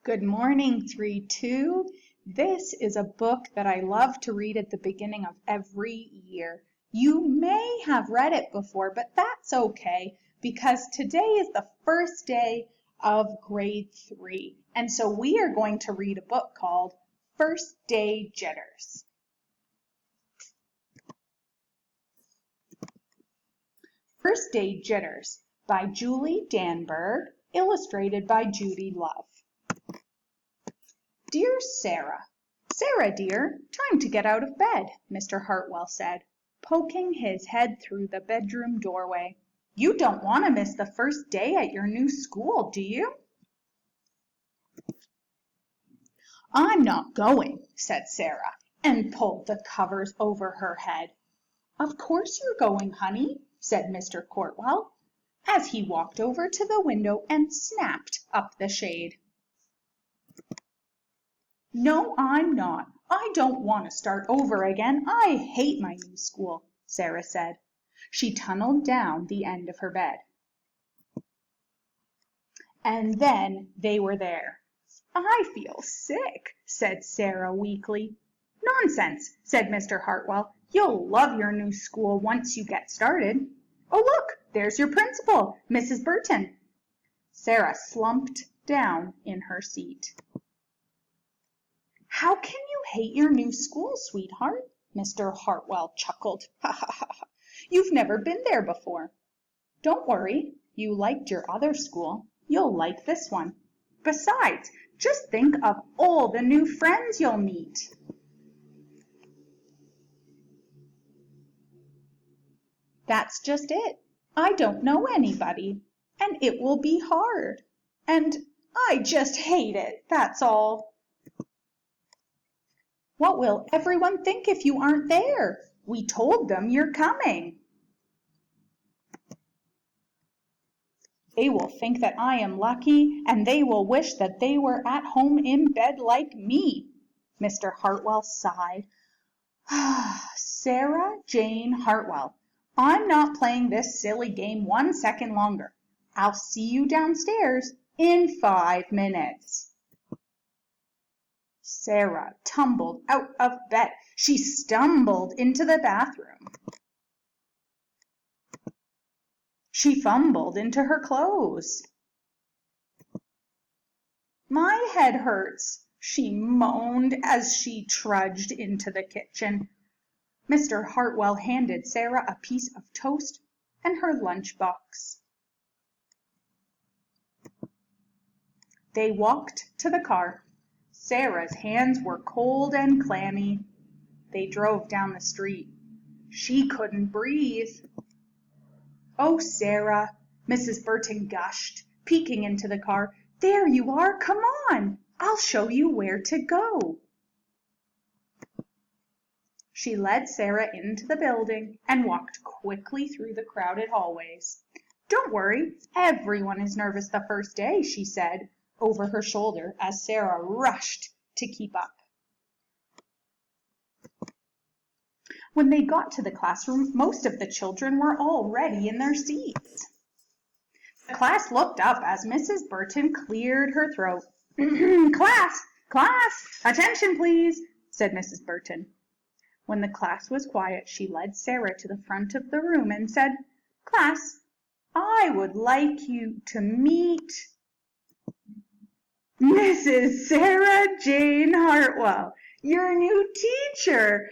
Good morning, 3-2. This is a book that I love to read at the beginning of every year. You may have read it before, but that's okay because today is the first day of grade 3. And so we are going to read a book called First Day Jitters. First Day Jitters by Julie Danberg, illustrated by Judy Love. Dear Sarah, Sarah dear, time to get out of bed, Mr. Hartwell said, poking his head through the bedroom doorway. You don't want to miss the first day at your new school, do you? I'm not going, said Sarah, and pulled the covers over her head. Of course you're going, honey, said Mr. Hartwell, as he walked over to the window and snapped up the shade. No, I'm not. I don't want to start over again. I hate my new school, Sarah said. She tunneled down the end of her bed. And then they were there. I feel sick, said Sarah weakly. Nonsense, said Mr. Hartwell. You'll love your new school once you get started. Oh, look, there's your principal, Mrs. Burton. Sarah slumped down in her seat. How can you hate your new school, sweetheart? Mr. Hartwell chuckled. Ha ha ha. You've never been there before. Don't worry. You liked your other school. You'll like this one. Besides, just think of all the new friends you'll meet. That's just it. I don't know anybody, and it will be hard. And I just hate it, that's all. What will everyone think if you aren't there? We told them you're coming. They will think that I am lucky, and they will wish that they were at home in bed like me. Mr. Hartwell sighed. Sarah Jane Hartwell, I'm not playing this silly game 1 second longer. I'll see you downstairs in 5 minutes. Sarah tumbled out of bed. She stumbled into the bathroom. She fumbled into her clothes. My head hurts, she moaned as she trudged into the kitchen. Mr. Hartwell handed Sarah a piece of toast and her lunchbox. They walked to the car. Sarah's hands were cold and clammy. They drove down the street. She couldn't breathe. Oh, Sarah, Mrs. Burton gushed, peeking into the car. There you are, come on. I'll show you where to go. She led Sarah into the building and walked quickly through the crowded hallways. Don't worry, everyone is nervous the first day, she said over her shoulder as Sarah rushed to keep up. When they got to the classroom, most of the children were already in their seats. The class looked up as Mrs. Burton cleared her throat. Class, attention please, said Mrs. Burton. When the class was quiet, she led Sarah to the front of the room and said, Class, I would like you to meet Mrs. Sarah Jane Hartwell, your new teacher.